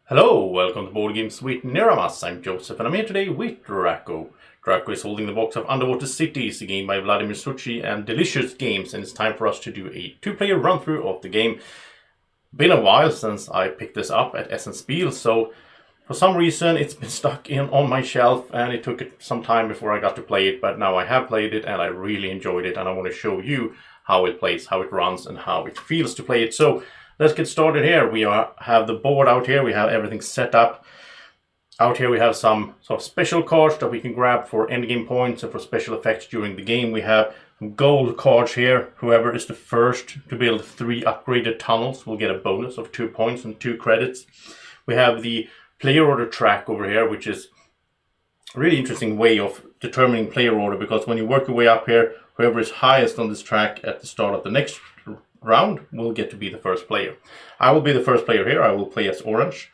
Hello, welcome to Board Games with Niramas. I'm Joseph and I'm here today with Drako. Drako is holding the box of Underwater Cities, a game by Vladimir Suchi and Delicious Games, and it's time for us to do a two-player run-through of the game. Been a while since I picked this up at Essen Spiel, so for some reason it's been stuck on my shelf and it took some time before I got to play it, but now I have played it and I really enjoyed it and I want to show you how it plays, how it runs and how it feels to play it. So let's get started here. We have the board out here. We have everything set up. Out here we have some sort of special cards that we can grab for endgame points and for special effects during the game. We have some gold cards here. Whoever is the first to build 3 upgraded tunnels will get a bonus of 2 points and 2 credits. We have the player order track over here, which is a really interesting way of determining player order, because when you work your way up here, whoever is highest on this track at the start of the next round will get to be the first player. I will be the first player here. I will play as orange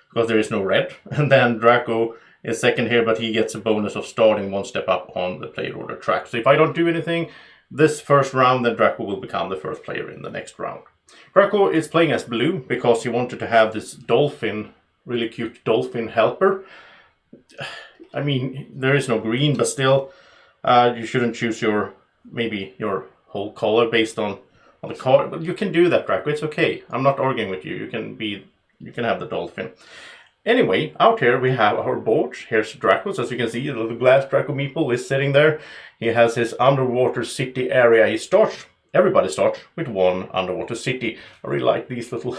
because there is no red. And then Drako is second here, but he gets a bonus of starting 1 step up on the player order track. So if I don't do anything this first round, then Drako will become the first player in the next round. Drako is playing as blue because he wanted to have this dolphin, really cute dolphin helper. I mean, there is no green, but still, you shouldn't choose maybe your whole color based on the card, but you can do that, Drako. It's okay. I'm not arguing with you. You can have the dolphin. Anyway, out here we have our board. Here's Drako. So as you can see, the little glass Drako meeple is sitting there. He has his underwater city area. Everybody starts with 1 underwater city. I really like these little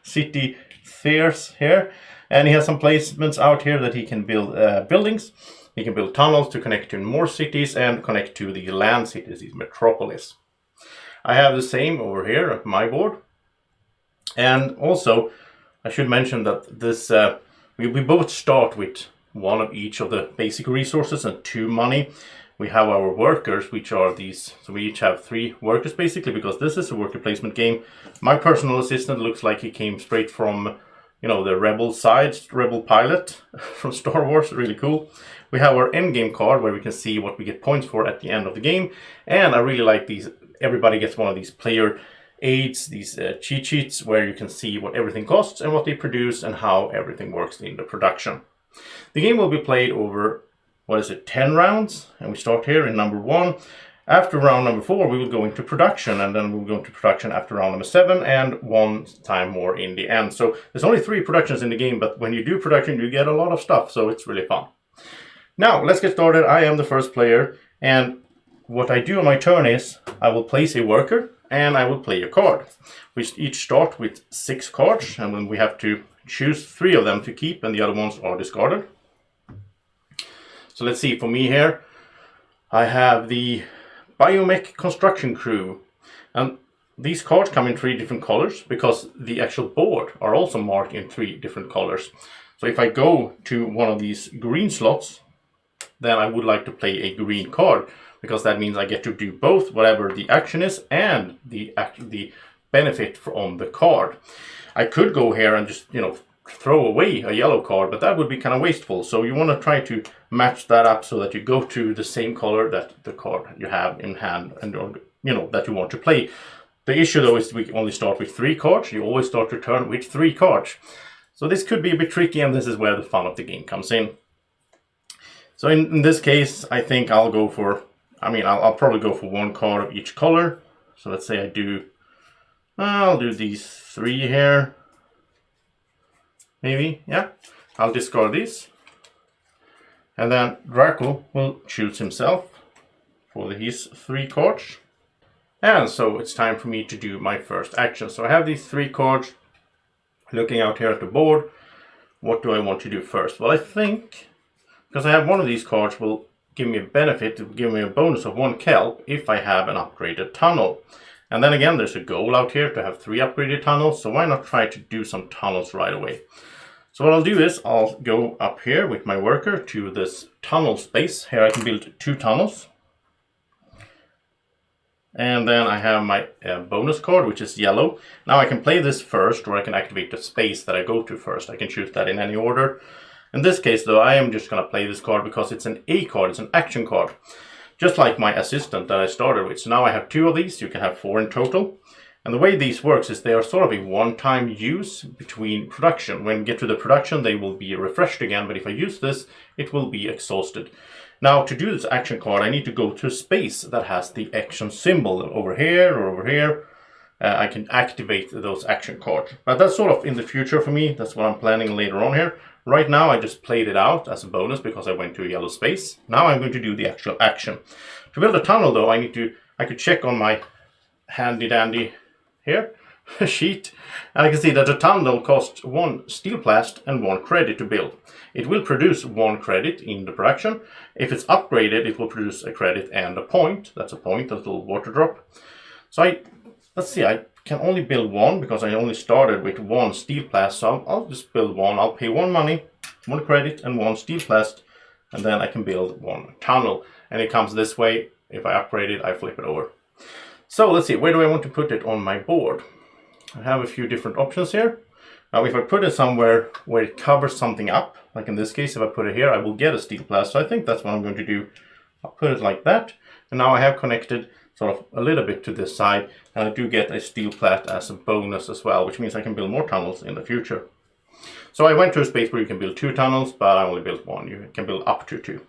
city spheres here. And he has some placements out here that he can build buildings. He can build tunnels to connect to more cities and connect to the land cities, these metropolis. I have the same over here at my board. And also, I should mention that this we both start with 1 of each of the basic resources and 2 money. We have our workers, which are these. So we each have 3 workers basically, because this is a worker placement game. My personal assistant looks like he came straight from, the rebel pilot from Star Wars. Really cool. We have our endgame card where we can see what we get points for at the end of the game. And I really like these. Everybody gets one of these player aids, these cheat sheets, where you can see what everything costs and what they produce and how everything works in the production. The game will be played over, 10 rounds? And we start here in number 1. After round number 4, we will go into production, and then we'll go into production after round number 7 and 1 time more in the end. So there's only 3 productions in the game, but when you do production, you get a lot of stuff, so it's really fun. Now, let's get started. I am the first player, and what I do on my turn is I will place a worker and I will play a card. We each start with 6 cards, and then we have to choose 3 of them to keep and the other ones are discarded. So let's see, for me here, I have the Biomech Construction Crew. And these cards come in 3 different colors because the actual board are also marked in 3 different colors. So if I go to one of these green slots, then I would like to play a green card, because that means I get to do both whatever the action is and the benefit from the card. I could go here and just, throw away a yellow card, but that would be kind of wasteful. So you want to try to match that up so that you go to the same color that the card you have in hand and, that you want to play. The issue though is we only start with 3 cards. You always start your turn with 3 cards. So this could be a bit tricky, and this is where the fun of the game comes in. So in this case, I think I'll go for, I'll probably go for 1 card of each color. So let's say I'll do these 3 here. Maybe, yeah. I'll discard these. And then Drako will choose himself for his 3 cards. And so it's time for me to do my first action. So I have these 3 cards. Looking out here at the board, what do I want to do first? Well, I think, because I have one of these cards, will give me a benefit, give me a bonus of 1 kelp if I have an upgraded tunnel. And then again, there's a goal out here to have 3 upgraded tunnels, so why not try to do some tunnels right away? So what I'll do is I'll go up here with my worker to this tunnel space. Here I can build 2 tunnels. And then I have my bonus card, which is yellow. Now I can play this first, or I can activate the space that I go to first. I can choose that in any order. In this case though, I am just going to play this card because it's an A card, it's an action card. Just like my assistant that I started with. So now I have 2 of these, you can have 4 in total. And the way these works is they are sort of a one-time use between production. When we get to the production, they will be refreshed again, but if I use this, it will be exhausted. Now, to do this action card, I need to go to a space that has the action symbol over here or over here. I can activate those action cards. But that's sort of in the future for me. That's what I'm planning later on here. Right now, I just played it out as a bonus because I went to a yellow space. Now I'm going to do the actual action. To build a tunnel, though, I could check on my handy-dandy here, sheet, and I can see that the tunnel costs 1 steel plast and 1 credit to build. It will produce 1 credit in the production. If it's upgraded, it will produce a credit and a point. That's a point, a little water drop. So let's see, I can only build 1 because I only started with 1 steel plast, so I'll just build 1. I'll pay 1 money, 1 credit and 1 steel plast, and then I can build 1 tunnel. And it comes this way. If I upgrade it, I flip it over. So let's see, where do I want to put it on my board? I have a few different options here. Now if I put it somewhere where it covers something up, like in this case, if I put it here, I will get a steel plast. So I think that's what I'm going to do. I'll put it like that. And now I have connected sort of a little bit to this side. And I do get a steel plast as a bonus as well, which means I can build more tunnels in the future. So I went to a space where you can build 2 tunnels, but I only built 1. You can build up to 2.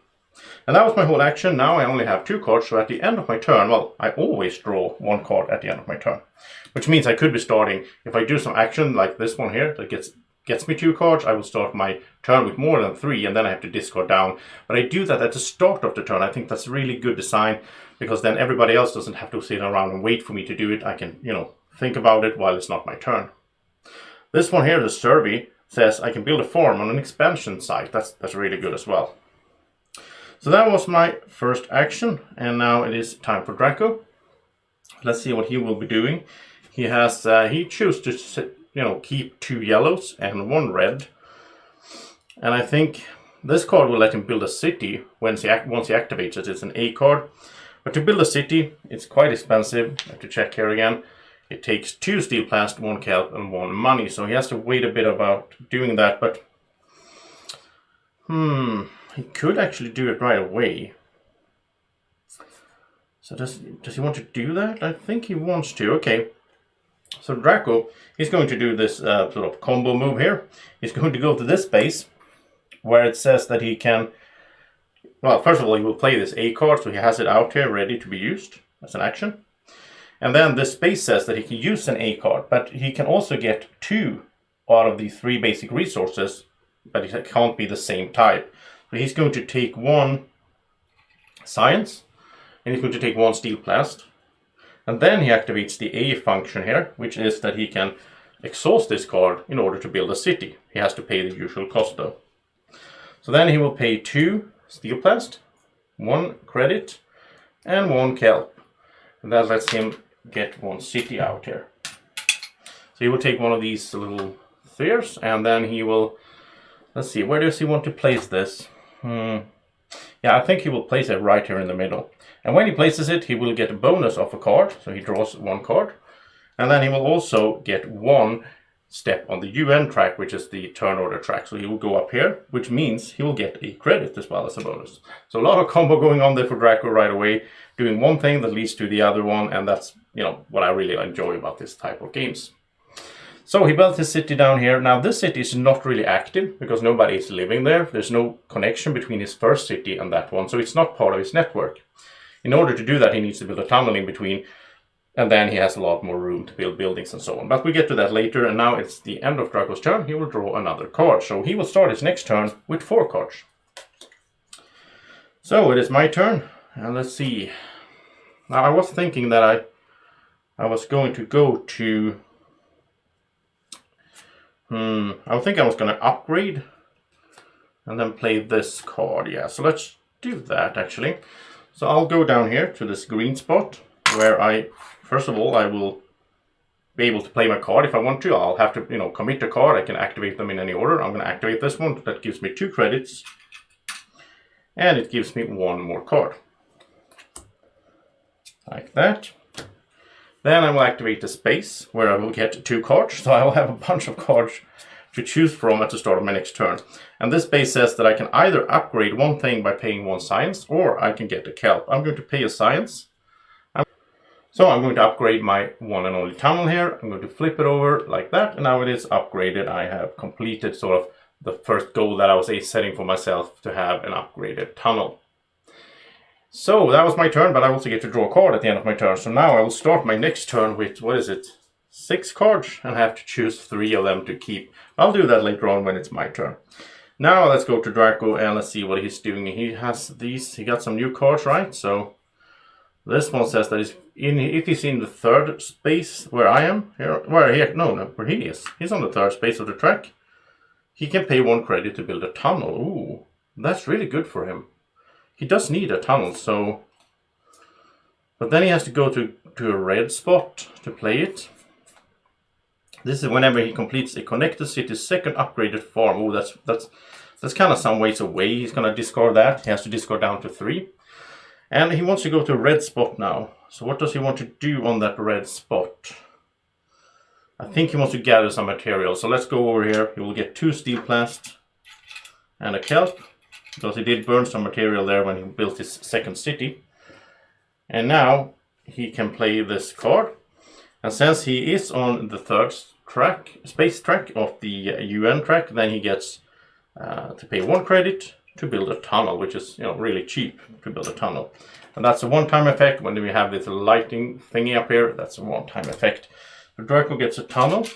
And that was my whole action. Now I only have 2 cards, so at the end of my turn, well, I always draw 1 card at the end of my turn. Which means I could be starting, if I do some action like this one here, that gets me 2 cards, I will start my turn with more than 3, and then I have to discard down. But I do that at the start of the turn. I think that's really good design, because then everybody else doesn't have to sit around and wait for me to do it. I can, think about it while it's not my turn. This one here, the survey, says I can build a farm on an expansion site. That's really good as well. So that was my first action, and now it is time for Drako. Let's see what he will be doing. He chose to keep 2 yellows and 1 red, and I think this card will let him build a city once he activates it. It's an A card, but to build a city, it's quite expensive. I have to check here again. It takes 2 steel plast, 1 kelp, and 1 money, so he has to wait a bit about doing that. But he could actually do it right away. So does he want to do that? I think he wants to. Okay. So Drako, he's going to do this sort of combo move here. He's going to go to this space where it says that he can... Well, first of all, he will play this A card, so he has it out here ready to be used as an action. And then this space says that he can use an A card, but he can also get 2 out of the 3 basic resources, but it can't be the same type. So he's going to take 1 science, and he's going to take 1 steel plast. And then he activates the A function here, which is that he can exhaust this card in order to build a city. He has to pay the usual cost though. So then he will pay 2 steel plast, 1 credit, and 1 kelp. And that lets him get 1 city out here. So he will take one of these little spheres, and then he will... Let's see, where does he want to place this? Yeah, I think he will place it right here in the middle. And when he places it, he will get a bonus of a card. So he draws 1 card. And then he will also get 1 step on the UN track, which is the turn order track. So he will go up here, which means he will get a credit as well as a bonus. So a lot of combo going on there for Drako right away, doing one thing that leads to the other one. And that's, what I really enjoy about this type of games. So he built his city down here. Now this city is not really active because nobody is living there. There's no connection between his first city and that one, so it's not part of his network. In order to do that, he needs to build a tunnel in between, and then he has a lot more room to build buildings and so on. But we get to that later, and now it's the end of Drako's turn. He will draw another card. So he will start his next turn with 4 cards. So it is my turn, and let's see. Now I was thinking that I was going to go to... I think I was going to upgrade and then play this card. Yeah, so let's do that actually. So I'll go down here to this green spot where first of all, I will be able to play my card if I want to. I'll have to, commit a card. I can activate them in any order. I'm going to activate this one. That gives me 2 credits. And it gives me 1 more card. Like that. Then I will activate the space where I will get 2 cards. So I will have a bunch of cards to choose from at the start of my next turn. And this space says that I can either upgrade 1 thing by paying 1 science, or I can get a kelp. I'm going to pay a science. So I'm going to upgrade my one and only tunnel here. I'm going to flip it over like that, and now it is upgraded. I have completed sort of the first goal that I was setting for myself, to have an upgraded tunnel. So that was my turn, but I also get to draw a card at the end of my turn. So now I will start my next turn with, what is it, 6 cards, and I have to choose 3 of them to keep. I'll do that later on when it's my turn. Now let's go to Drako and let's see what he's doing. He has these, he got some new cards, right? So this one says that if he's in the 3rd space where I am, where he is. He's on the 3rd space of the track. He can pay 1 credit to build a tunnel. Ooh, that's really good for him. He does need a tunnel, so... But then he has to go to a red spot to play it. This is whenever he completes a connected city's 2nd upgraded farm. Ooh, that's kind of some ways away. He's going to discard that. He has to discard down to 3. And he wants to go to a red spot now. So what does he want to do on that red spot? I think he wants to gather some material. So let's go over here. He will get 2 steel plast and a kelp, because he did burn some material there when he built his 2nd city. And now he can play this card. And since he is on the 3rd track, space track of the UN track, then he gets to pay 1 credit to build a tunnel, which is really cheap to build a tunnel. And that's a one-time effect. When we have this lighting thingy up here, that's a one-time effect. So Drako gets a tunnel.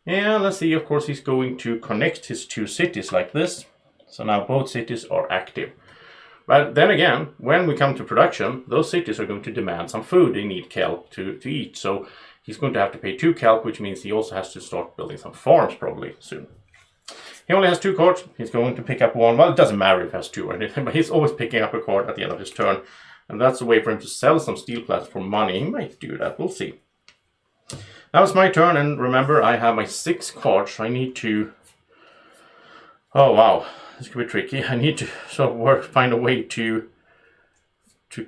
And let's see, of course, he's going to connect his 2 cities like this. So now both cities are active. But then again, when we come to production, those cities are going to demand some food. They need kelp to eat. So he's going to have to pay 2 kelp, which means he also has to start building some farms probably soon. He only has 2 cards. He's going to pick up 1. Well, it doesn't matter if he has 2 or anything, but he's always picking up a card at the end of his turn. And that's a way for him to sell some steel plast for money. He might do that. We'll see. Now it's my turn, and remember, I have my 6 cards. So I need to... Oh, wow. This could be tricky. I need to sort of find a way to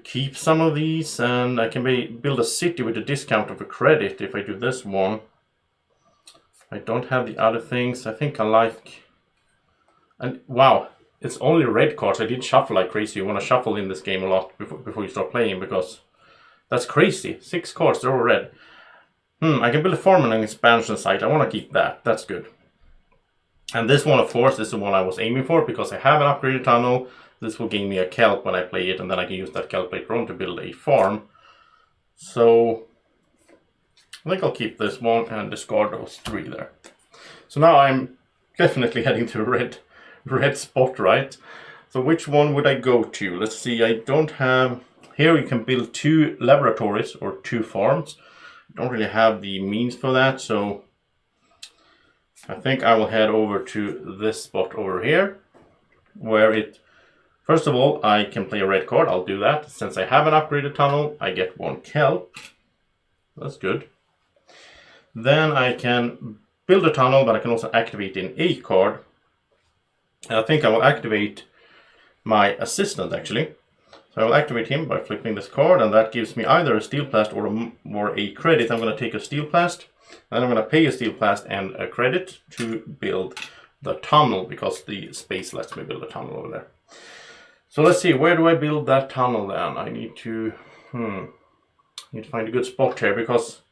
keep some of these, and I can build a city with a discount of a credit if I do this one. I don't have the other things. I think I like... And wow, it's only red cards. I did shuffle like crazy. You want to shuffle in this game a lot before you start playing, because that's crazy. 6 cards, they're all red. I can build a farm and an expansion site. I want to keep that. That's good. And this one, of course, is the one I was aiming for, because I have an upgraded tunnel. This will gain me a kelp when I play it, and then I can use that kelp later on to build a farm. So I think I'll keep this one and discard those 3 there. So now I'm definitely heading to a red spot, right? So which one would I go to? Let's see, I don't have... Here you can build 2 laboratories or 2 farms. I don't really have the means for that, so I think I will head over to this spot over here, where it... First of all, I can play a red card. I'll do that. Since I have an upgraded tunnel, I get 1 kelp. That's good. Then I can build a tunnel, but I can also activate an A card. And I think I will activate my assistant, actually. So I will activate him by flipping this card, and that gives me either a steel plast or a credit. I'm going to take a steel plast, and then I'm going to pay a steel plast and a credit to build the tunnel, because the space lets me build a tunnel over there. So let's see, where do I build that tunnel then? I need to find a good spot here, because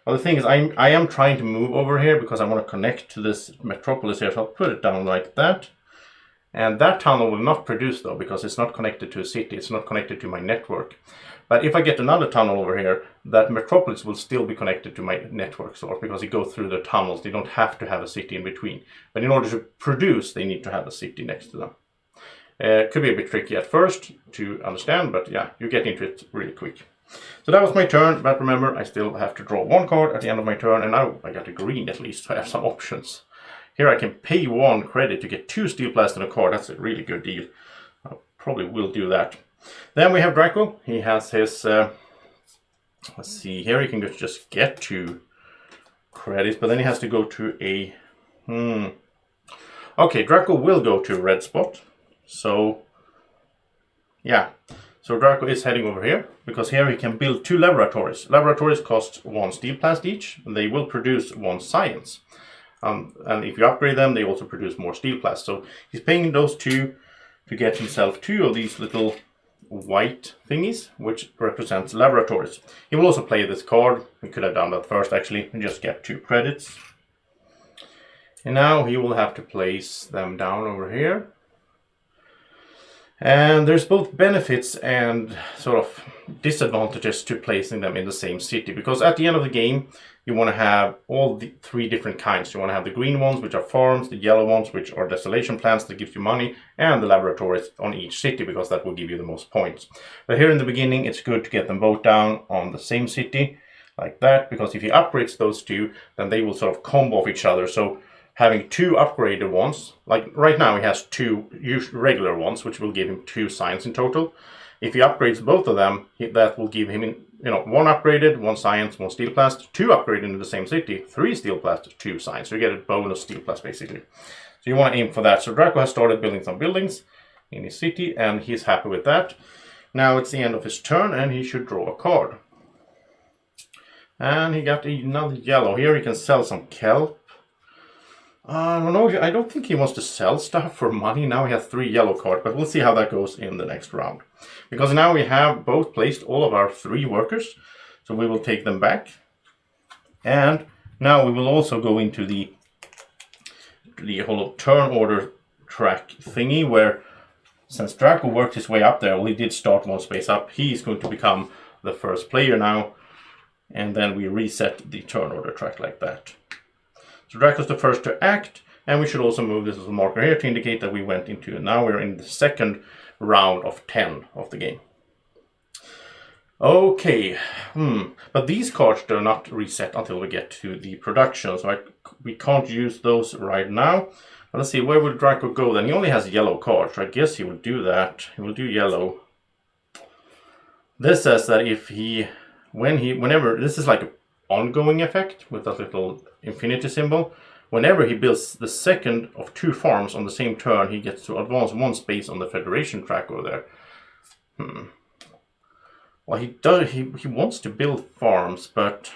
well, the thing is, I am trying to move over here because I want to connect to this metropolis here. So I'll put it down like that. And that tunnel will not produce though, because it's not connected to a city. It's not connected to my network. But if I get another tunnel over here, that metropolis will still be connected to my network source, because it goes through the tunnels. They don't have to have a city in between. But in order to produce, they need to have a city next to them. It could be a bit tricky at first to understand, but yeah, you get into it really quick. So that was my turn, but remember, I still have to draw 1 card at the end of my turn, and now I got a green at least, so I have some options. Here I can pay 1 credit to get 2 steel plast in a card. That's a really good deal. I probably will do that. Then we have Drako. He has his, let's see, here he can just get 2 credits, but then he has to go to a, Okay, Drako will go to a red spot. So, yeah. So Drako is heading over here, because here he can build 2 laboratories. Laboratories cost 1 steel plast each, and they will produce 1 science. And if you upgrade them, they also produce more steel plast. So he's paying those 2 to get himself 2 of these little white thingies, which represents laboratories. He will also play this card. We could have done that first actually, and just get 2 credits. And now he will have to place them down over here. And there's both benefits and sort of disadvantages to placing them in the same city, because at the end of the game you want to have all the 3 different kinds. You want to have the green ones, which are farms, the yellow ones, which are desolation plants that gives you money, and the laboratories on each city, because that will give you the most points. But here in the beginning it's good to get them both down on the same city like that, because if he upgrades those 2, then they will sort of combo off each other. So having 2 upgraded ones, like right now he has 2 regular ones, which will give him 2 science in total. If he upgrades both of them, that will give him, 1 upgraded, 1 science, 1 steel plast, 2 upgraded in the same city, 3 steel plast, 2 science. So you get a bonus steel plast basically. So you want to aim for that. So Drako has started building some buildings in his city, and he's happy with that. Now it's the end of his turn, and he should draw a card. And he got another yellow. Here he can sell some kelp. I don't know. I don't think he wants to sell stuff for money. Now he has 3 yellow cards, but we'll see how that goes in the next round. Because now we have both placed all of our 3 workers, so we will take them back. And now we will also go into the whole turn order track thingy, where since Drako worked his way up there, well, he did start 1 space up. He's going to become the first player now, and then we reset the turn order track like that. So Drako's the first to act, and we should also move this as a marker here to indicate that we went into, now we're in the second round of 10 of the game. Okay, but these cards do not reset until we get to the production, so we can't use those right now. But let's see, where will Drako go then? He only has yellow cards, so I guess he will do that. He will do yellow. This says that if whenever, this is like an ongoing effect with that little infinity symbol. Whenever he builds the second of 2 farms on the same turn, he gets to advance 1 space on the Federation track over there. Well, he wants to build farms, but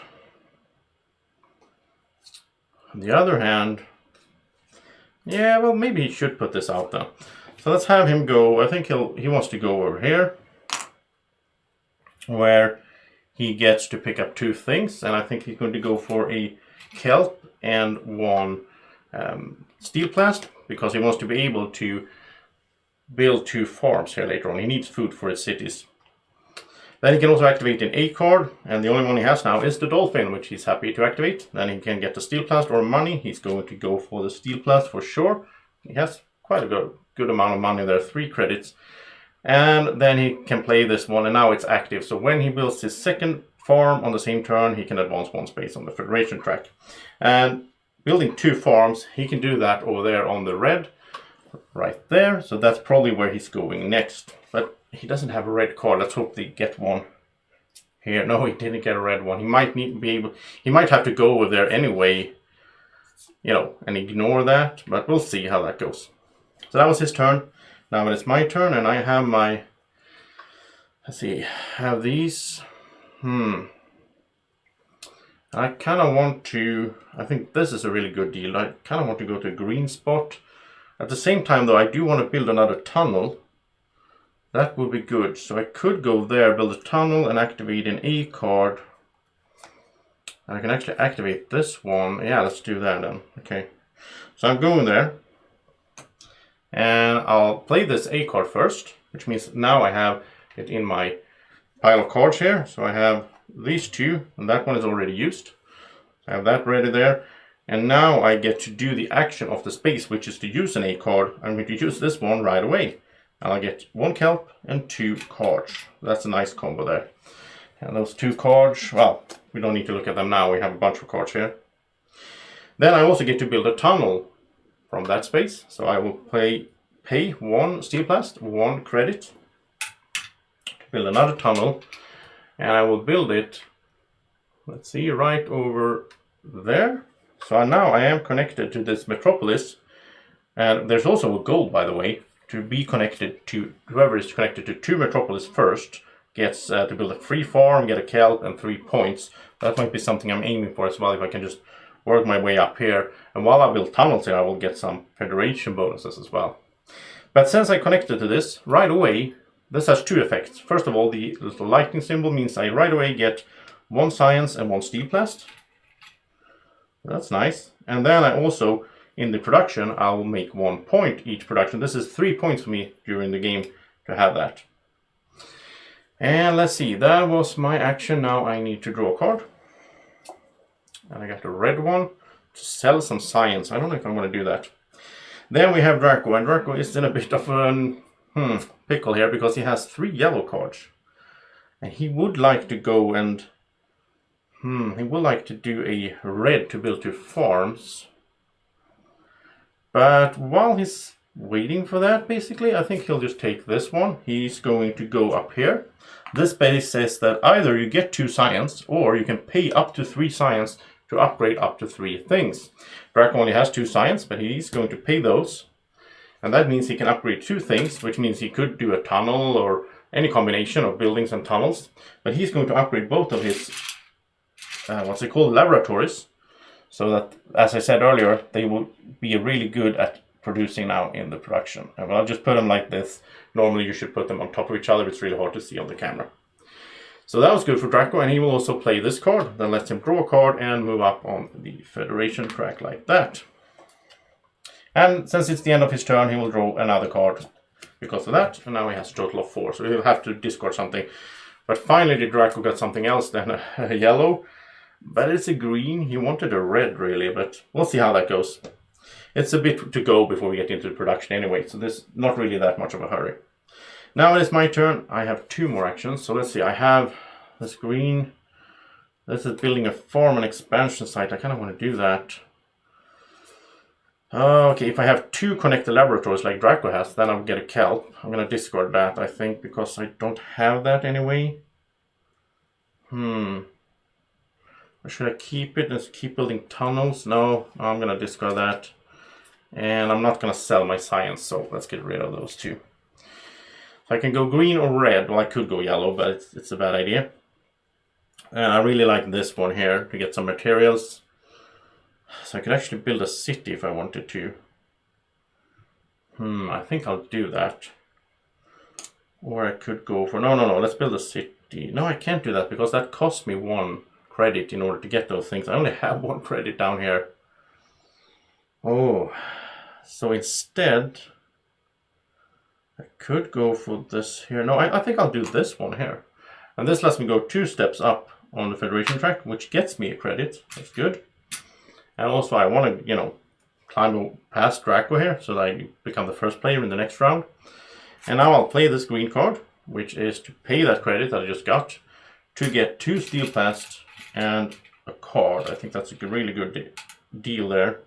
on the other hand, yeah, well, maybe he should put this out then. So let's have him go. I think he wants to go over here, where he gets to pick up 2 things, and I think he's going to go for a kelp and 1 steel plast, because he wants to be able to build 2 farms here later on. He needs food for his cities. Then he can also activate an A card, and the only one he has now is the dolphin, which he's happy to activate. Then he can get the steel plast or money. He's going to go for the steel plast for sure. He has quite a good amount of money there, 3 credits. And then he can play this one, and now it's active. So when he builds his second farm on the same turn, he can advance 1 space on the Federation track. And building 2 farms, he can do that over there on the red, right there. So that's probably where he's going next. But he doesn't have a red card. Let's hope they get one here. No, he didn't get a red one. He might he might have to go over there anyway, and ignore that. But we'll see how that goes. So that was his turn. Now it's my turn, and I have my, let's see, have these. I kind of want to, I think this is a really good deal. I kind of want to go to a green spot. At the same time though, I do want to build another tunnel. That would be good. So I could go there, build a tunnel, and activate an A card. And I can actually activate this one. Yeah, let's do that then. Okay. So I'm going there. And I'll play this A card first, which means now I have it in my pile of cards here. So I have these 2, and that one is already used. I have that ready there. And now I get to do the action of the space, which is to use an A card. I'm going to use this one right away. And I'll get 1 kelp and 2 cards. That's a nice combo there. And those 2 cards, well, we don't need to look at them now. We have a bunch of cards here. Then I also get to build a tunnel from that space. So I will pay 1 steel plast, 1 credit to build another tunnel, and I will build it, let's see, right over there. So now I am connected to this metropolis, and there's also a goal, by the way, to be connected to, whoever is connected to 2 metropolis first gets to build a free farm, get a kelp, and 3 points. That might be something I'm aiming for as well, if I can just work my way up here. And while I build tunnels here, I will get some Federation bonuses as well. But since I connected to this, right away, this has two effects. First of all, the little lightning symbol means I right away get 1 science and 1 steel plast. That's nice. And then I also, in the production, I'll make 1 point each production. This is 3 points for me during the game to have that. And let's see, that was my action. Now I need to draw a card. And I got a red one to sell some science. I don't know if I'm going to do that. Then we have Drako, and Drako is in a bit of a pickle here because he has 3 yellow cards. And he would like to go and he would like to do a red to build 2 farms. But while he's waiting for that, basically, I think he'll just take this one. He's going to go up here. This base says that either you get 2 science or you can pay up to 3 science to upgrade up to 3 things. Drako only has 2 science, but he's going to pay those. And that means he can upgrade 2 things, which means he could do a tunnel or any combination of buildings and tunnels. But he's going to upgrade both of his laboratories, so that, as I said earlier, they will be really good at producing now in the production. And I'll just put them like this. Normally you should put them on top of each other. It's really hard to see on the camera. So that was good for Drako, and he will also play this card. That lets him draw a card and move up on the Federation track like that. And since it's the end of his turn, he will draw another card because of that. And now he has a total of 4, so he'll have to discard something. But finally the Drako got something else than a yellow. But it's a green. He wanted a red really, but we'll see how that goes. It's a bit to go before we get into the production anyway, so there's not really that much of a hurry. Now it is my turn. I have 2 more actions. So let's see, I have this green. This is building a farm and expansion site. I kind of want to do that. Okay, if I have 2 connected laboratories like Drako has, then I'll get a kelp. I'm going to discard that, I think, because I don't have that anyway. Or should I keep it and keep building tunnels? No, I'm going to discard that. And I'm not going to sell my science, so let's get rid of those 2. So I can go green or red. Well, I could go yellow, but it's a bad idea. And I really like this one here to get some materials. So I could actually build a city if I wanted to. I think I'll do that. Or I could go for... No, let's build a city. No, I can't do that because that costs me 1 credit in order to get those things. I only have 1 credit down here. Oh, so instead I could go for this here. No, I think I'll do this one here. And this lets me go 2 steps up on the Federation track, which gets me a credit. That's good. And also I want to, climb past Drako here so that I become the first player in the next round. And now I'll play this green card, which is to pay that credit that I just got to get 2 steel plast and a card. I think that's a really good deal there.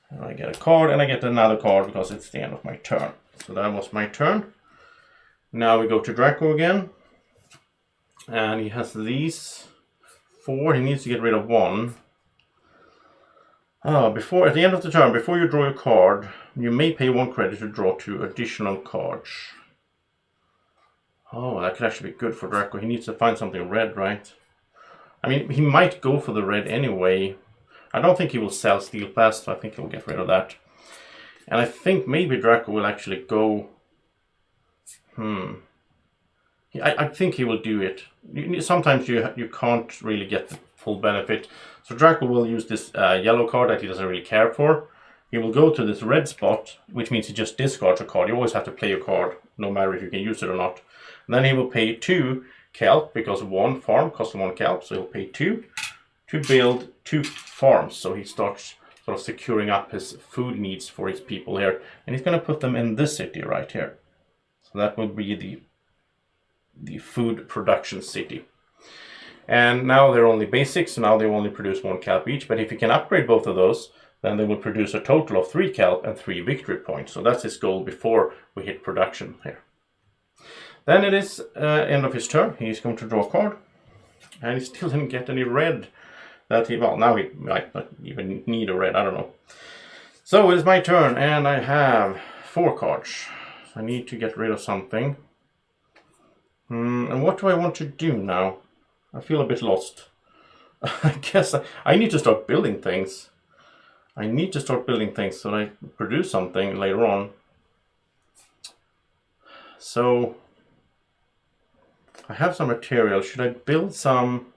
And I get a card and I get another card because it's the end of my turn. So that was my turn. Now we go to Drako again. And he has these 4. He needs to get rid of 1. At the end of the turn, before you draw your card, you may pay 1 credit to draw 2 additional cards. Oh, that could actually be good for Drako. He needs to find something red, right? I mean, he might go for the red anyway. I don't think he will sell steel plast, so I think he'll get rid of that. And I think maybe Drako will actually go... I think he will do it. Sometimes you can't really get the full benefit. So Drako will use this yellow card that he doesn't really care for. He will go to this red spot, which means he just discards a card. You always have to play a card, no matter if you can use it or not. And then he will pay 2 kelp, because 1 farm costs 1 kelp, so he'll pay 2 to build 2 farms. So he starts sort of securing up his food needs for his people here. And he's going to put them in this city right here. So that will be the food production city. And now they're only basics, so now they only produce 1 kelp each. But if you can upgrade both of those, then they will produce a total of 3 kelp and 3 victory points. So that's his goal before we hit production here. Then it is end of his turn. He's going to draw a card. And he still didn't get any red. Now he might not even need a red, I don't know. So it is my turn, and I have 4 cards. So I need to get rid of something. And what do I want to do now? I feel a bit lost. I guess I need to start building things. I need to start building things so that I produce something later on. So I have some material. Should I build some?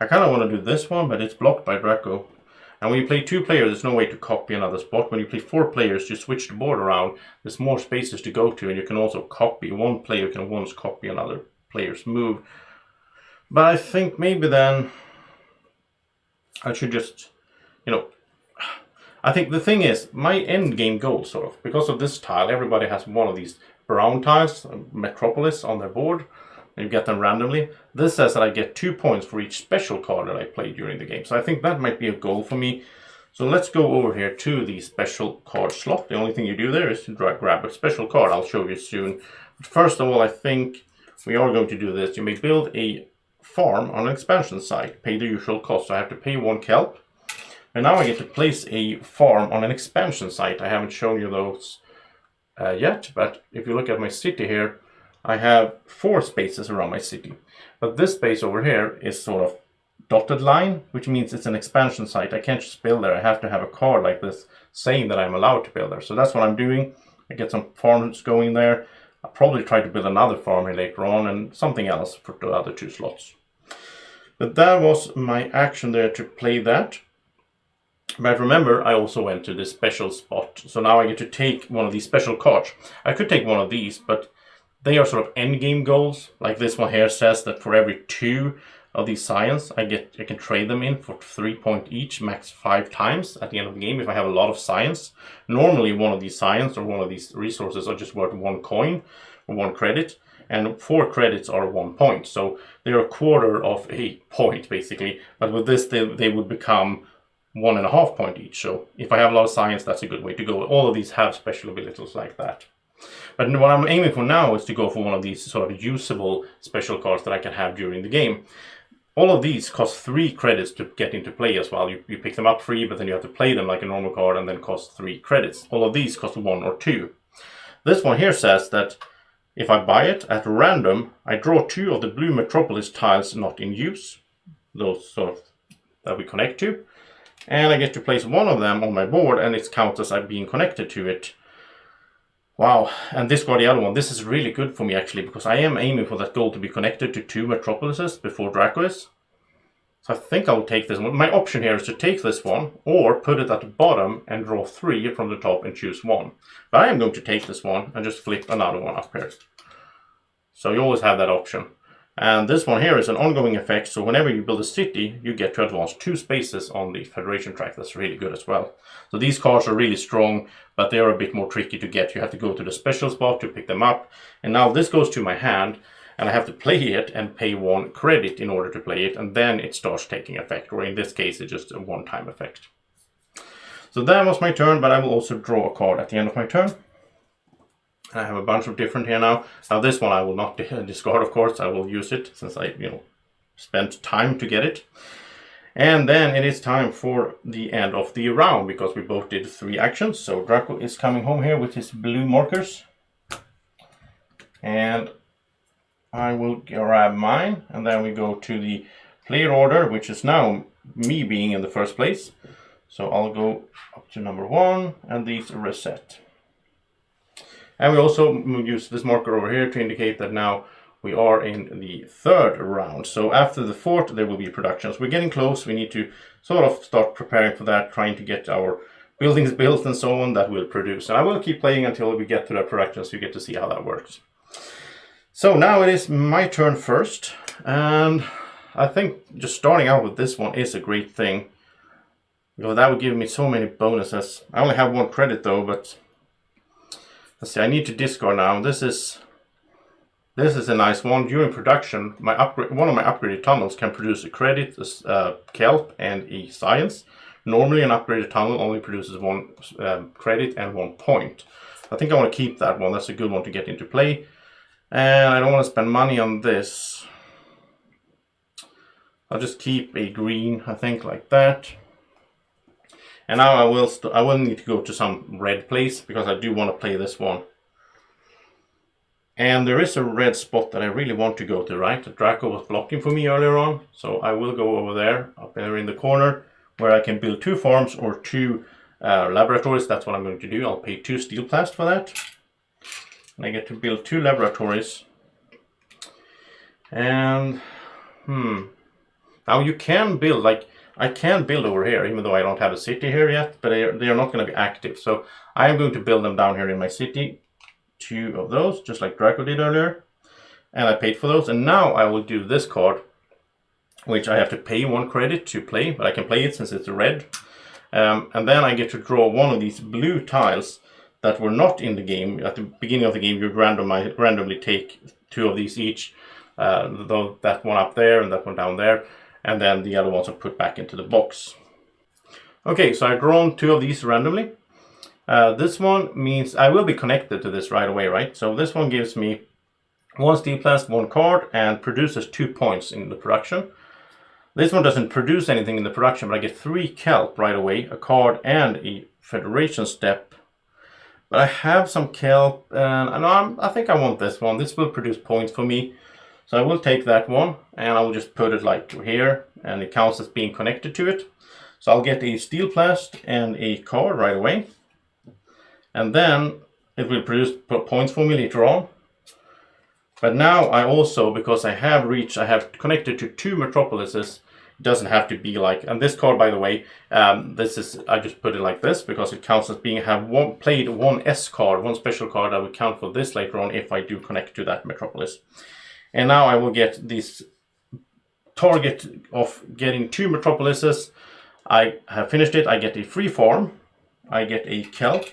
I kind of want to do this one, but it's blocked by Drako. And when you play 2 players, there's no way to copy another spot. When you play 4 players, you switch the board around. There's more spaces to go to, and you can also copy. One player can once copy another player's move. But I think maybe then I should just, I think the thing is, my end game goal, sort of, because of this tile, everybody has one of these brown tiles, Metropolis, on their board. You get them randomly. This says that I get 2 points for each special card that I play during the game. So I think that might be a goal for me. So let's go over here to the special card slot. The only thing you do there is to grab a special card. I'll show you soon. But first of all, I think we are going to do this. You may build a farm on an expansion site. Pay the usual cost. So I have to pay 1 kelp. And now I get to place a farm on an expansion site. I haven't shown you those yet. But if you look at my city here, I have 4 spaces around my city, but this space over here is sort of dotted line, which means it's an expansion site. I can't just build there. I have to have a card like this saying that I'm allowed to build there. So that's what I'm doing. I get some farms going there. I'll probably try to build another farm here later on and something else for the other 2 slots. But that was my action there to play that. But remember, I also went to this special spot. So now I get to take one of these special cards. I could take one of these, but they are sort of end game goals. Like this one here says that for every 2 of these science, I can trade them in for 3 points each, max 5 times at the end of the game if I have a lot of science. Normally one of these science or one of these resources are just worth 1 coin or 1 credit, and 4 credits are 1 point. So they're a quarter of a point basically. But with this, they would become 1.5 points each. So if I have a lot of science, that's a good way to go. All of these have special abilities like that. But what I'm aiming for now is to go for one of these sort of usable special cards that I can have during the game. All of these cost 3 credits to get into play as well. You pick them up free, but then you have to play them like a normal card and then cost 3 credits. All of these cost 1 or 2. This one here says that if I buy it at random, I draw 2 of the blue Metropolis tiles not in use. Those sort of that we connect to. And I get to place 1 of them on my board and it counts as I'm being connected to it. Wow, and discard the other one. This is really good for me actually, because I am aiming for that goal to be connected to 2 Metropolises before Drako is. So I think I'll take this one. My option here is to take this one, or put it at the bottom and draw 3 from the top and choose 1. But I am going to take this one and just flip another one up here. So you always have that option. And this one here is an ongoing effect, so whenever you build a city, you get to advance 2 spaces on the Federation track. That's really good as well. So these cards are really strong, but they are a bit more tricky to get. You have to go to the special spot to pick them up. And now this goes to my hand, and I have to play it and pay 1 credit in order to play it, and then it starts taking effect, or in this case, it's just a one-time effect. So that was my turn, but I will also draw a card at the end of my turn. I have a bunch of different here now. Now this one I will not discard, of course. I will use it since I, spent time to get it. And then it is time for the end of the round, because we both did 3 actions. So Drako is coming home here with his blue markers. And I will grab mine, and then we go to the player order, which is now me being in the first place. So I'll go up to number 1, and these reset. And we also use this marker over here to indicate that now we are in the 3rd round. So after the 4th, there will be productions. We're getting close. We need to sort of start preparing for that, trying to get our buildings built and so on that will produce. And I will keep playing until we get to the production, so you get to see how that works. So now it is my turn first. And I think just starting out with this one is a great thing, because that would give me so many bonuses. I only have 1 credit though, but let's see, I need to discard now. This is a nice one. During production, one of my upgraded tunnels can produce a credit, a kelp, and a science. Normally, an upgraded tunnel only produces 1 credit and 1 point. I think I want to keep that one. That's a good one to get into play. And I don't want to spend money on this. I'll just keep a green, I think, like that. And now I will need to go to some red place, because I do want to play this one. And there is a red spot that I really want to go to, right? Drako was blocking for me earlier on. So I will go over there, up there in the corner, where I can build 2 farms or 2 laboratories. That's what I'm going to do. I'll pay 2 steel plast for that. And I get to build 2 laboratories. And, now you can build, like, I can build over here, even though I don't have a city here yet, but they are not going to be active. So I am going to build them down here in my city. 2 of those, just like Drako did earlier. And I paid for those. And now I will do this card, which I have to pay 1 credit to play, but I can play it since it's red. And then I get to draw one of these blue tiles that were not in the game. At the beginning of the game, you randomly take 2 of these each. That one up there and that one down there. And then the other ones are put back into the box. Okay, so I've drawn 2 of these randomly. This one means I will be connected to this right away, right? So this one gives me 1 steel plast, 1 card, and produces 2 points in the production. This one doesn't produce anything in the production, but I get 3 kelp right away, a card and a federation step. But I have some kelp, and I think I want this one. This will produce points for me. So I will take that one, and I will just put it like here, and it counts as being connected to it. So I'll get a steel plast and a card right away. And then it will produce points for me later on. But now I also, because I have connected to 2 metropolises. It doesn't have to be like, and this card, by the way, I just put it like this because it counts as being played 1 S card, 1 special card that will count for this later on if I do connect to that metropolis. And now I will get this target of getting 2 metropolises. I have finished it. I get a free farm. I get a kelp.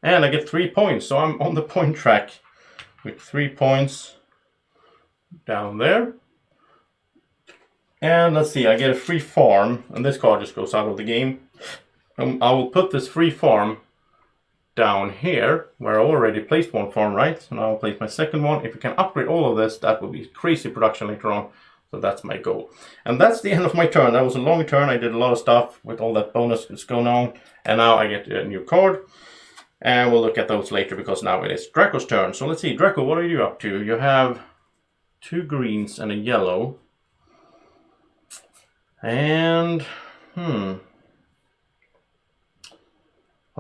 And I get 3 points. So I'm on the point track with 3 points down there. And let's see, I get a free farm, and this card just goes out of the game. I will put this free farm down here, where I already placed 1 farm, right? So now I'll place my second one. If we can upgrade all of this, that will be crazy production later on. So that's my goal. And that's the end of my turn. That was a long turn. I did a lot of stuff with all that bonus that's going on. And now I get a new card. And we'll look at those later, because now it is Drako's turn. So let's see, Drako, what are you up to? You have 2 greens and a yellow. And, well,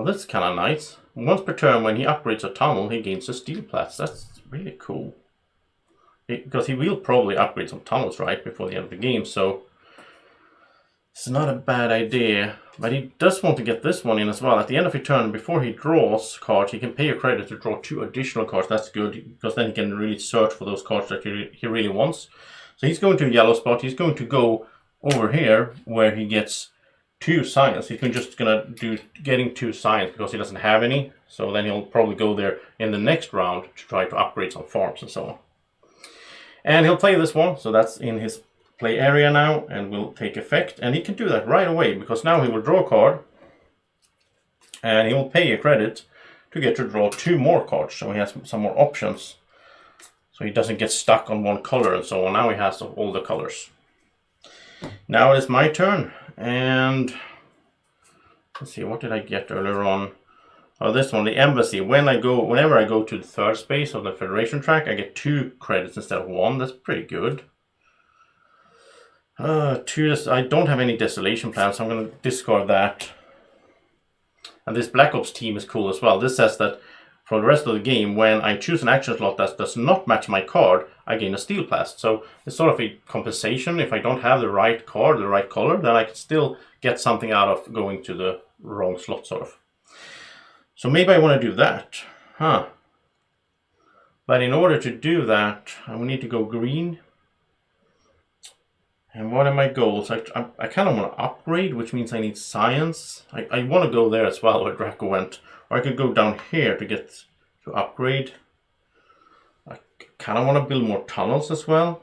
that's kind of nice. Once per turn, when he upgrades a tunnel, he gains a steel plast. That's really cool. Because he will probably upgrade some tunnels, right, before the end of the game, so it's not a bad idea. But he does want to get this one in as well. At the end of his turn, before he draws cards, he can pay a credit to draw 2 additional cards. That's good, because then he can really search for those cards that he really wants. So he's going to a yellow spot. He's going to go over here where he gets 2 science. He's just gonna do getting 2 science because he doesn't have any. So then he'll probably go there in the next round to try to upgrade some farms and so on. And he'll play this one, so that's in his play area now and will take effect. And he can do that right away because now he will draw a card and he will pay a credit to get to draw 2 more cards. So he has some more options. So he doesn't get stuck on 1 color and so on. Now he has all the colors. Now it is my turn, and let's see, what did I get earlier on? Oh, this one, the embassy. Whenever I go to the 3rd space of the Federation track, I get 2 credits instead of 1. That's pretty good. I don't have any desolation plans, so I'm going to discard that. And this Black Ops team is cool as well. This says that for the rest of the game, when I choose an action slot that does not match my card, I gain a steel plast. So it's sort of a compensation. If I don't have the right card, the right color, then I can still get something out of going to the wrong slot, sort of. So maybe I want to do that. But in order to do that, I will need to go green. And what are my goals? I kind of want to upgrade, which means I need science. I want to go there as well, where Drako went. Or I could go down here to get to upgrade. I kind of want to build more tunnels as well.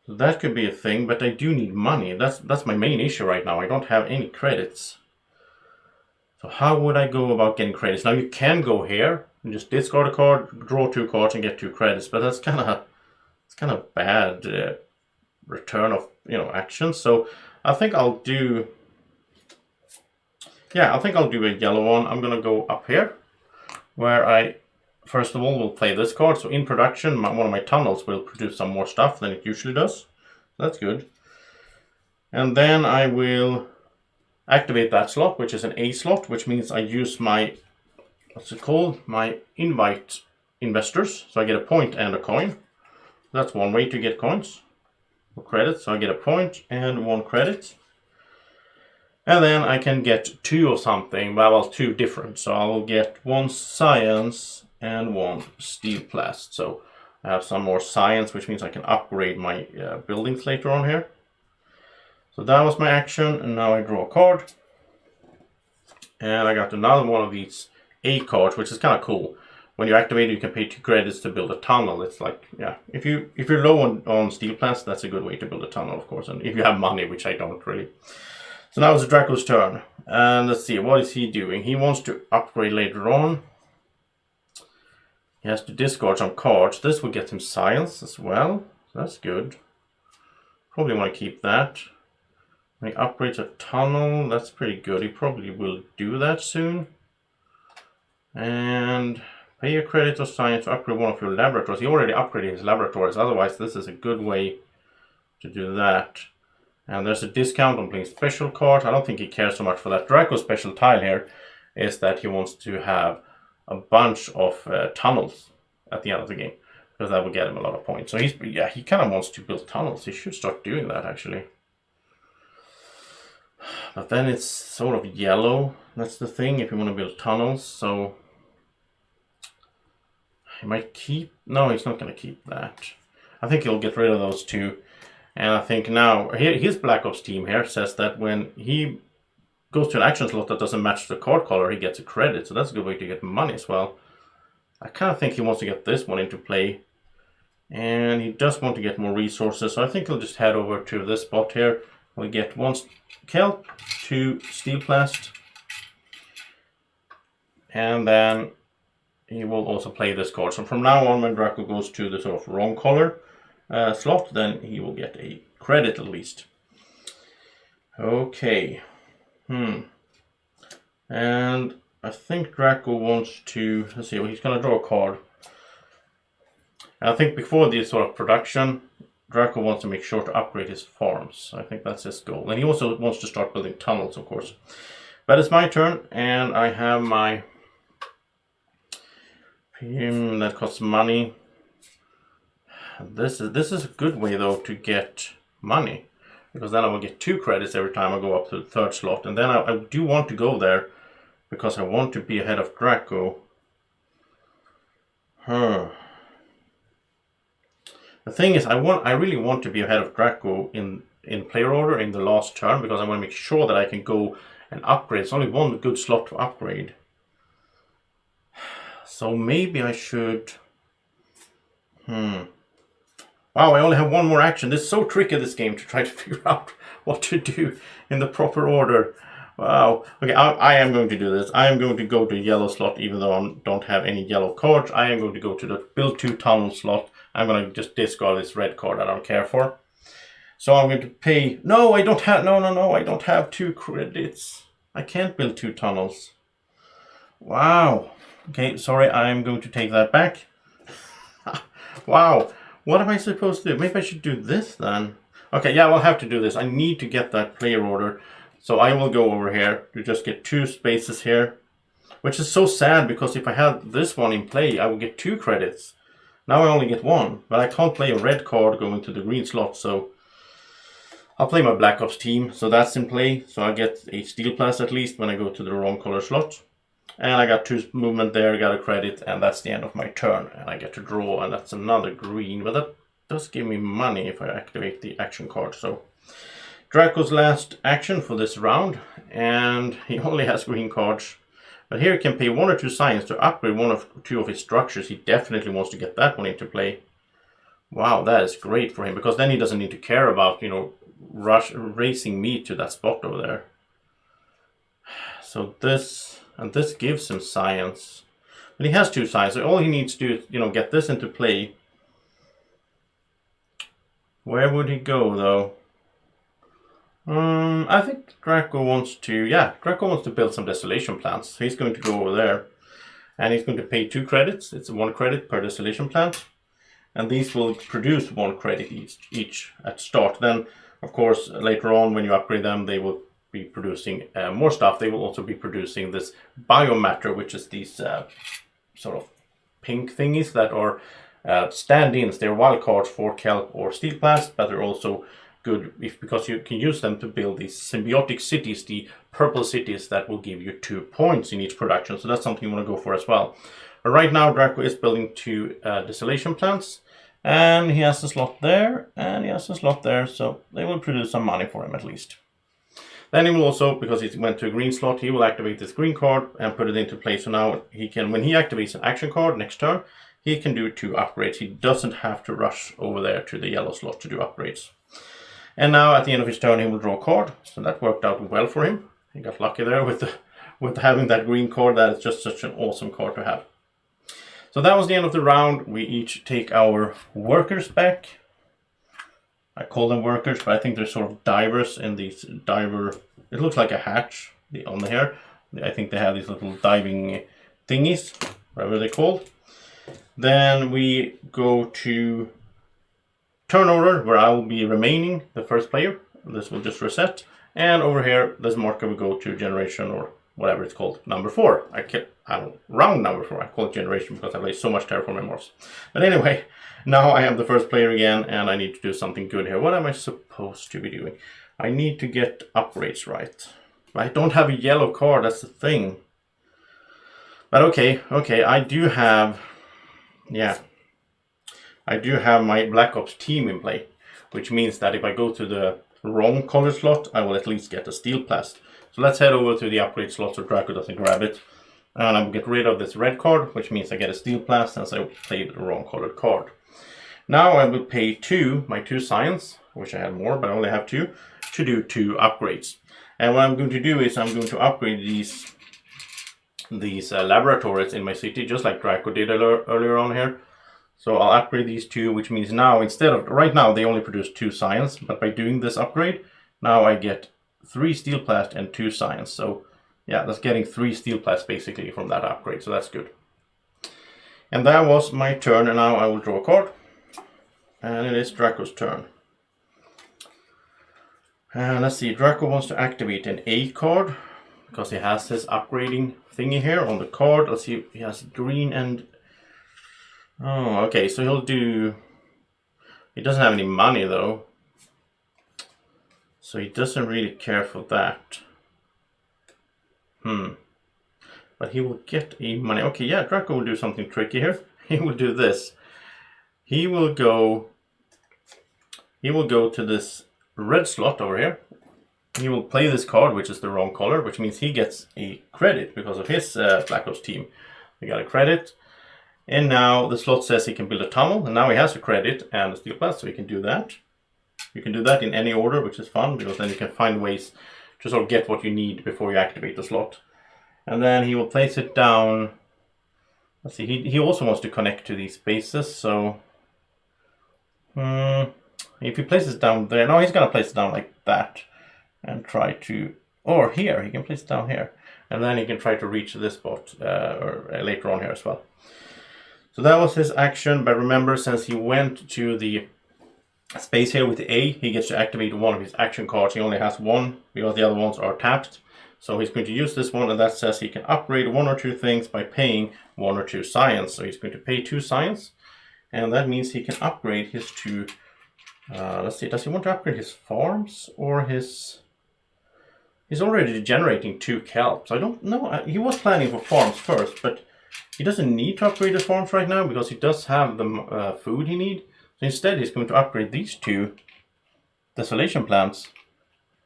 So that could be a thing, but I do need money. That's my main issue right now. I don't have any credits. So how would I go about getting credits? Now you can go here and just discard a card, draw 2 cards and get 2 credits, but that's kind of bad return of actions. So I think I'll do a yellow one. I'm gonna go up here where I first of all will play this card. So in production, one of my tunnels will produce some more stuff than it usually does. That's good. And then I will activate that slot, which is an A slot, which means I use my what's it called? My invite investors. So I get a point and a coin. That's one way to get coins or credits. So I get a point and 1 credit. And then I can get 2 of something, well, 2 different. So I'll get 1 science and 1 steel plast. So I have some more science, which means I can upgrade my buildings later on here. So that was my action, and now I draw a card. And I got another one of these A cards, which is kind of cool. When you activate it, you can pay 2 credits to build a tunnel. It's like, yeah, if you're low on steel plast, that's a good way to build a tunnel, of course. And if you have money, which I don't really. So now it's Draco's turn. And let's see, what is he doing? He wants to upgrade later on. He has to discard some cards. This will get him science as well. So that's good. Probably want to keep that. When he upgrades a tunnel, that's pretty good. He probably will do that soon. And pay a credit or science to upgrade one of your laboratories. He already upgraded his laboratories. Otherwise, this is a good way to do that. And there's a discount on playing special cards. I don't think he cares so much for that. Draco's special tile here is that he wants to have a bunch of tunnels at the end of the game, because that will get him a lot of points. So he kind of wants to build tunnels. He should start doing that, actually. But then it's sort of yellow. That's the thing, if you want to build tunnels. So he might keep... No, he's not going to keep that. I think he'll get rid of those 2. And I think now, his Black Ops team here says that when he goes to an action slot that doesn't match the card color, he gets a credit. So that's a good way to get money as well. I kind of think he wants to get this one into play. And he does want to get more resources. So I think he'll just head over to this spot here. We'll get 1 kelp, 2 steel plast. And then he will also play this card. So from now on, when Draco goes to the sort of wrong color slot, then he will get a credit at least. Okay. And I think Draco wants to, let's see, he's going to draw a card. And I think before this sort of production, Draco wants to make sure to upgrade his farms. I think that's his goal. And he also wants to start building tunnels, of course. But it's my turn, and I have my... that costs money. This is a good way, though, to get money. Because then I will get 2 credits every time I go up to the 3rd slot. And then I do want to go there, because I want to be ahead of Draco. The thing is, I really want to be ahead of Draco in player order in the last turn, because I want to make sure that I can go and upgrade. It's only 1 good slot to upgrade. So maybe I should... Wow, I only have 1 more action. This is so tricky, this game, to try to figure out what to do in the proper order. Wow. Okay, I am going to do this. I am going to go to yellow slot, even though I don't have any yellow cards. I am going to go to the build 2 tunnel slot. I'm going to just discard this red card I don't care for. So I'm going to pay... No, I don't have... No, I don't have 2 credits. I can't build 2 tunnels. Wow. Okay, sorry, I'm going to take that back. Wow. What am I supposed to do? Maybe I should do this then. Okay, yeah, I'll have to do this. I need to get that player order. So I will go over here to just get 2 spaces here. Which is so sad, because if I had this one in play, I would get 2 credits. Now I only get 1. But I can't play a red card going to the green slot, so... I'll play my Black Ops team, so that's in play. So I get a steel plast at least when I go to the wrong color slot. And I got 2 movement there, got a credit, and that's the end of my turn. And I get to draw, and that's another green. But that does give me money if I activate the action card. So Draco's last action for this round, and he only has green cards. But here he can pay 1 or 2 science to upgrade 1 or 2 of his structures. He definitely wants to get that one into play. Wow, that is great for him, because then he doesn't need to care about, racing me to that spot over there. So this... And this gives him science. But he has 2 science. So all he needs to do is, get this into play. Where would he go, though? I think Draco wants to... Yeah, Draco wants to build some desolation plants. So he's going to go over there. And he's going to pay 2 credits. It's 1 credit per desolation plant. And these will produce 1 credit each at start. Then, of course, later on when you upgrade them, they will be producing more stuff, they will also be producing this biomatter, which is these sort of pink thingies that are stand-ins. They're wild cards for kelp or steel plast, but they're also good because you can use them to build these symbiotic cities, the purple cities that will give you 2 points in each production. So that's something you want to go for as well. But right now Drako is building 2 desolation plants, and he has a slot there and he has a slot there, so they will produce some money for him at least. Then he will also, because he went to a green slot, he will activate this green card and put it into play. So now he can, when he activates an action card next turn, he can do 2 upgrades. He doesn't have to rush over there to the yellow slot to do upgrades. And now at the end of his turn he will draw a card. So that worked out well for him. He got lucky there with having that green card. That is just such an awesome card to have. So that was the end of the round. We each take our workers back. I call them workers, but I think they're sort of divers in these diver. It looks like a hatch on the hair. I think they have these little diving thingies, whatever they're called. Then we go to turn order, where I will be remaining the first player. This will just reset. And over here, this marker will go to generation, or whatever it's called, number 4. I don't round number 4. I call it generation because I play so much Terraforming Mars. But anyway, now I am the first player again, and I need to do something good here. What am I supposed to be doing? I need to get upgrades right. I don't have a yellow card, that's the thing. But okay, I do have my Black Ops team in play, which means that if I go to the wrong color slot, I will at least get a steel plast. So let's head over to the upgrade slot so Drako doesn't grab it. And I will get rid of this red card, which means I get a steel plast since I played the wrong colored card. Now I will pay my 2 science, which I had more, but I only have 2, to do 2 upgrades. And what I'm going to do is I'm going to upgrade these laboratories in my city, just like Drako did earlier on here. So I'll upgrade these 2, which means now instead of, right now they only produce 2 science, but by doing this upgrade, now I get 3 steel plast and 2 science. So yeah, that's getting 3 steel plast basically from that upgrade, so that's good. And that was my turn, and now I will draw a card. And it is Drako's turn. And let's see, Drako wants to activate an A card, because he has this upgrading thingy here on the card. Let's see, he has green and... Oh, okay, so he'll do... He doesn't have any money though, so he doesn't really care for that. But he will get a money. Okay, yeah, Drako will do something tricky here. He will do this. He will go to this red slot over here. He will play this card, which is the wrong color, which means he gets a credit because of his Black Ops team. He got a credit. And now the slot says he can build a tunnel, and now he has a credit and a steel plast, so he can do that. You can do that in any order, which is fun, because then you can find ways to sort of get what you need before you activate the slot. And then he will place it down. Let's see, he also wants to connect to these bases, so... if he places it down there, no, he's going to place it down like that. And try to... Or here, he can place it down here. And then he can try to reach this spot later on here as well. So that was his action, but remember, since he went to the space here with the A, he gets to activate one of his action cards. He only has 1, because the other ones are tapped. So he's going to use this one, and that says he can upgrade 1 or 2 things by paying 1 or 2 science. So he's going to pay 2 science, and that means he can upgrade his 2... let's see, does he want to upgrade his farms or his... He's already generating 2 kelp, so I don't know. He was planning for farms first, but he doesn't need to upgrade his farms right now because he does have the food he needs. So instead he's going to upgrade these 2 desolation plants,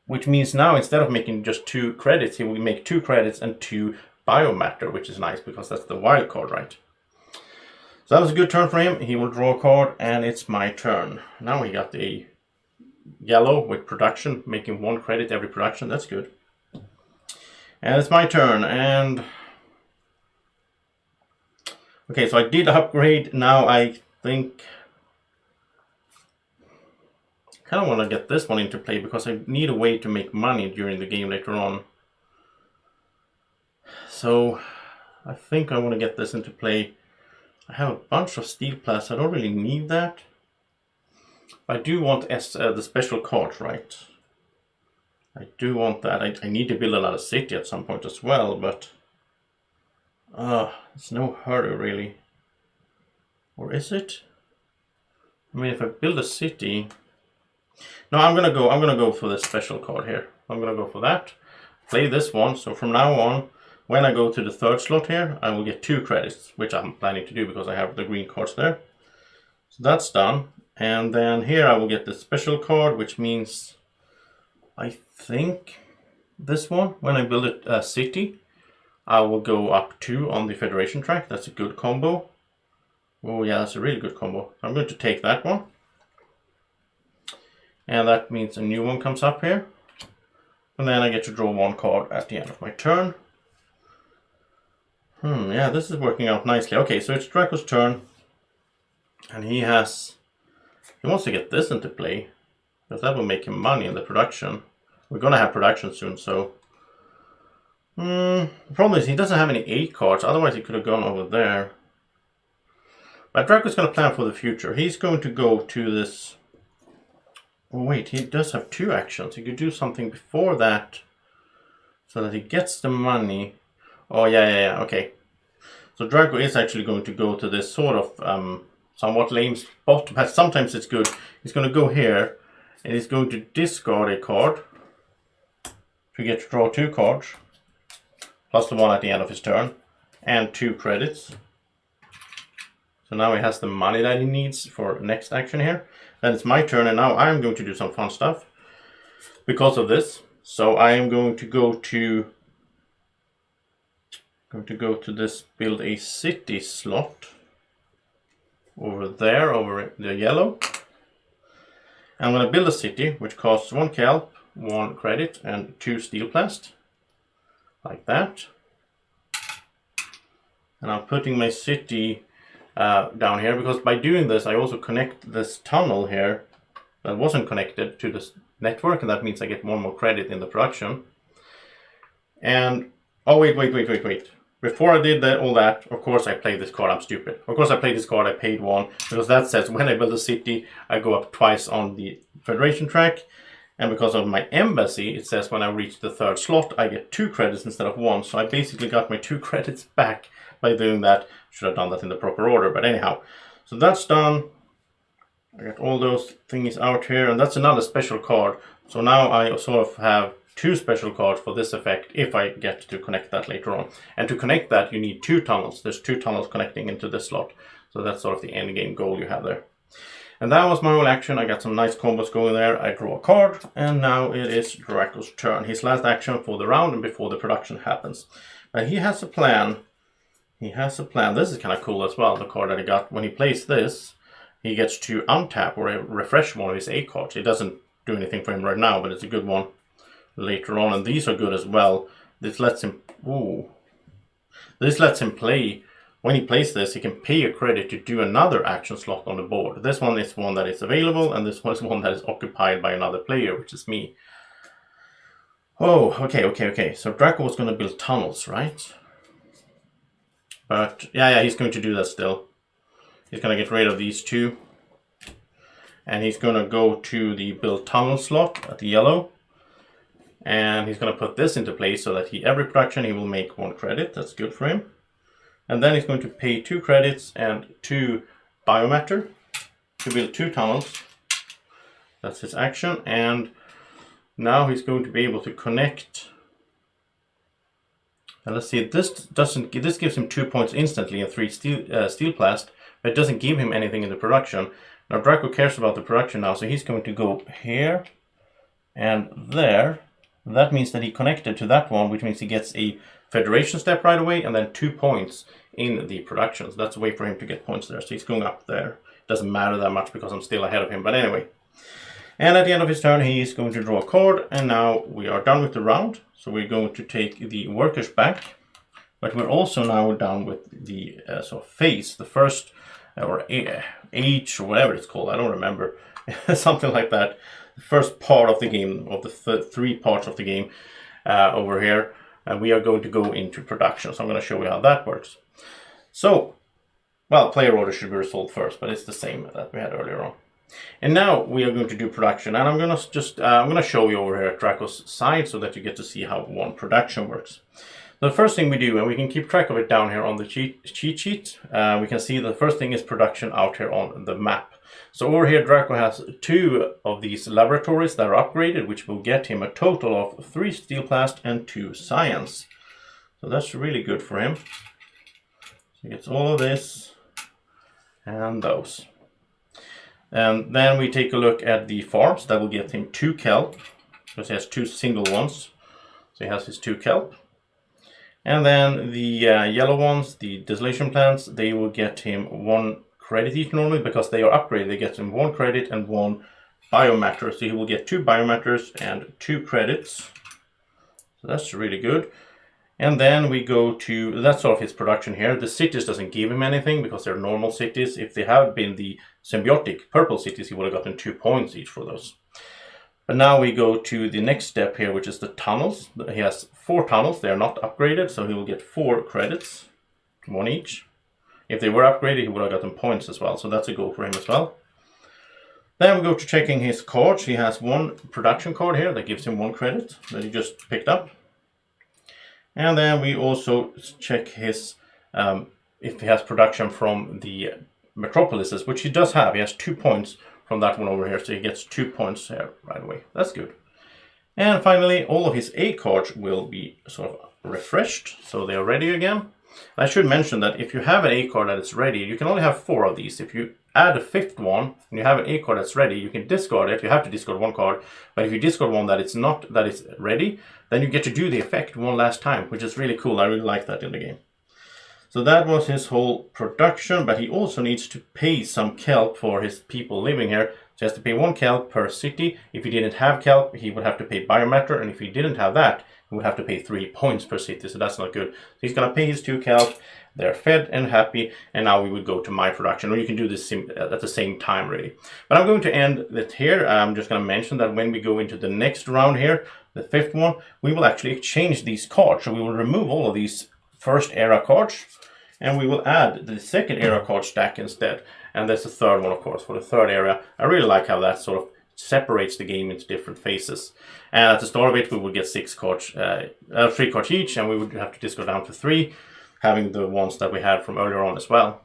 which means now instead of making just 2 credits, he will make 2 credits and 2 biomatter, which is nice because that's the wild card, right? So that was a good turn for him. He will draw a card, and it's my turn. Now he got the yellow with production, making 1 credit every production. That's good. And it's my turn, and... Okay, so I did upgrade. Now I think... I kind of want to get this one into play because I need a way to make money during the game later on. So I think I want to get this into play. I have a bunch of steel plast. I don't really need that. I do want the special cards, right? I do want that. I need to build another city at some point as well, but it's no hurry really. Or is it? I mean, if I build a city, no, I'm gonna go for this special card here. I'm gonna go for that. Play this one. So from now on, when I go to the third slot here, I will get 2 credits, which I'm planning to do because I have the green cards there. So that's done. And then here I will get the special card, which means I think this one, when I build a city, I will go up 2 on the Federation track. That's a good combo. Oh yeah, that's a really good combo. I'm going to take that one. And that means a new one comes up here. And then I get to draw 1 card at the end of my turn. Yeah, this is working out nicely. Okay, so it's Drako's turn. And he wants to get this into play. Because that will make him money in the production. We're going to have production soon, so... the problem is he doesn't have any 8 cards, otherwise he could have gone over there. But Drako's going to plan for the future. He's going to go to this... Oh wait, he does have 2 actions. He could do something before that, so that he gets the money. Oh yeah, okay. So Drako is actually going to go to this sort of somewhat lame spot, but sometimes it's good. He's going to go here, and he's going to discard a card to get to draw 2 cards, plus the one at the end of his turn, and 2 credits. So now he has the money that he needs for next action here. Then it's my turn, and now I'm going to do some fun stuff because of this. So I am going to go to this build a city slot over there, over the yellow. I'm going to build a city which costs 1 kelp, 1 credit, and 2 steel plast, like that. And I'm putting my city down here, because by doing this I also connect this tunnel here that wasn't connected to this network, and that means I get 1 more credit in the production. And oh wait, before I did all that, of course I played this card. I'm stupid. Of course I played this card. I paid 1 because that says when I build a city I go up twice on the Federation track, and because of my embassy it says when I reach the 3rd slot I get 2 credits instead of 1. So I basically got my 2 credits back by doing that. Should have done that in the proper order, but anyhow. So that's done. I got all those things out here, and that's another special card. So now I sort of have 2 special cards for this effect if I get to connect that later on. And to connect that you need 2 tunnels. There's 2 tunnels connecting into this slot. So that's sort of the end game goal you have there. And that was my whole action. I got some nice combos going there. I draw a card, and now it is Drako's turn. His last action for the round and before the production happens. But he has a plan. This is kind of cool as well, the card that he got. When he plays this, he gets to untap or refresh one of his 8 cards. It doesn't do anything for him right now, but it's a good one later on. And these are good as well. This lets him play. When he plays this, he can pay a credit to do another action slot on the board. This one is one that is available, and this one is one that is occupied by another player, which is me. Oh, okay. So Drako was going to build tunnels, right? But yeah, he's going to do that still. He's going to get rid of these 2. And he's going to go to the build tunnel slot at the yellow. And he's going to put this into place so that every production he will make 1 credit. That's good for him. And then he's going to pay 2 credits and 2 biomatter to build 2 tunnels. That's his action. And now he's going to be able to connect. And let's see, this gives him 2 points instantly and 3 steel plast, but it doesn't give him anything in the production. Now Drako cares about the production now, so he's going to go here and there. That means that he connected to that one, which means he gets a Federation step right away and then 2 points in the production. So that's a way for him to get points there. So he's going up there. Doesn't matter that much because I'm still ahead of him, but anyway. And at the end of his turn, he's going to draw a card, and now we are done with the round. So we're going to take the workers back, but we're also now done with the sort of phase, the first, or age, or whatever it's called, I don't remember, something like that. The first part of the game, of the 3 parts of the game over here, and we are going to go into production. So I'm going to show you how that works. So, well, player order should be resolved first, but it's the same that we had earlier on. And now we are going to do production, and I'm gonna show you over here at Drako's side so that you get to see how one production works. The first thing we do, and we can keep track of it down here on the cheat sheet, we can see the first thing is production out here on the map. So over here Drako has 2 of these laboratories that are upgraded, which will get him a total of 3 steel plast and 2 science. So that's really good for him. So he gets all of this and those. And then we take a look at the farms. That will get him 2 kelp, because he has 2 single ones. So he has his 2 kelp. And then the yellow ones, the desolation plants, they will get him 1 credit each normally, because they are upgraded. They get him 1 credit and 1 biomatter. So he will get 2 biomatters and 2 credits. So that's really good. And then we go to, that's sort of his production here. The cities doesn't give him anything because they're normal cities. If they had been the symbiotic purple cities, he would have gotten 2 points each for those. But now we go to the next step here, which is the tunnels. He has 4 tunnels. They are not upgraded, so he will get 4 credits, 1 each. If they were upgraded, he would have gotten points as well, so that's a go for him as well. Then we go to checking his cards. He has 1 production card here that gives him 1 credit that he just picked up. And then we also check his, if he has production from the metropolises, which he does have. He has 2 points from that one over here, so he gets 2 points here right away. That's good. And finally, all of his A cards will be sort of refreshed, so they are ready again. I should mention that if you have an A card that is ready, you can only have 4 of these. If you add a 5th one and you have an A card that's ready, you can discard it. You have to discard 1 card, but if you discard one that is ready, then you get to do the effect 1 last time, which is really cool. I really like that in the game. So that was his whole production, but he also needs to pay some kelp for his people living here. So he has to pay 1 kelp per city. If he didn't have kelp, he would have to pay biomatter, and if he didn't have that, he would have to pay 3 points per city, so that's not good. So he's gonna pay his 2 kelp, they're fed and happy, and now we would go to my production, or you can do this at the same time really. But I'm going to end it here. I'm just gonna mention that when we go into the next round here, the 5th one, we will actually exchange these cards. So we will remove all of these first era cards, and we will add the second era card stack instead. And there's the 3rd one, of course, for the 3rd area. I really like how that sort of separates the game into different phases. And at the start of it, we would get 3 cards each, and we would have to discard down to 3, having the ones that we had from earlier on as well.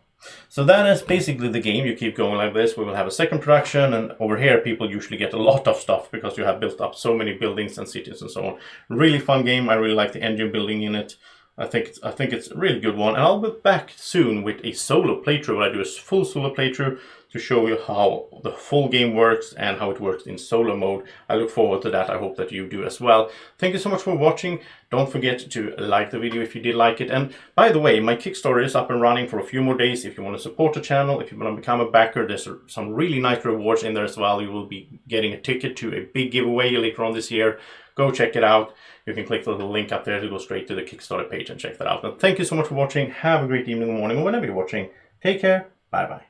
So that is basically the game. You keep going like this. We will have a second production, and over here people usually get a lot of stuff because you have built up so many buildings and cities and so on. Really fun game. I really like the engine building in it. I think it's a really good one, and I'll be back soon with a solo playthrough. I do a full solo playthrough to show you how the full game works and how it works in solo mode. I look forward to that. I hope that you do as well. Thank you so much for watching. Don't forget to like the video if you did like it. And by the way, my Kickstarter is up and running for a few more days. If you want to support the channel, if you want to become a backer, there's some really nice rewards in there as well. You will be getting a ticket to a big giveaway later on this year. Go check it out. You can click the little link up there to go straight to the Kickstarter page and check that out. And thank you so much for watching. Have a great evening or morning, or whenever you're watching. Take care. Bye-bye.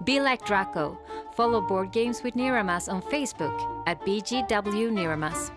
Be like Drako. Follow Board Games with Niramas on Facebook at BGW Niramas.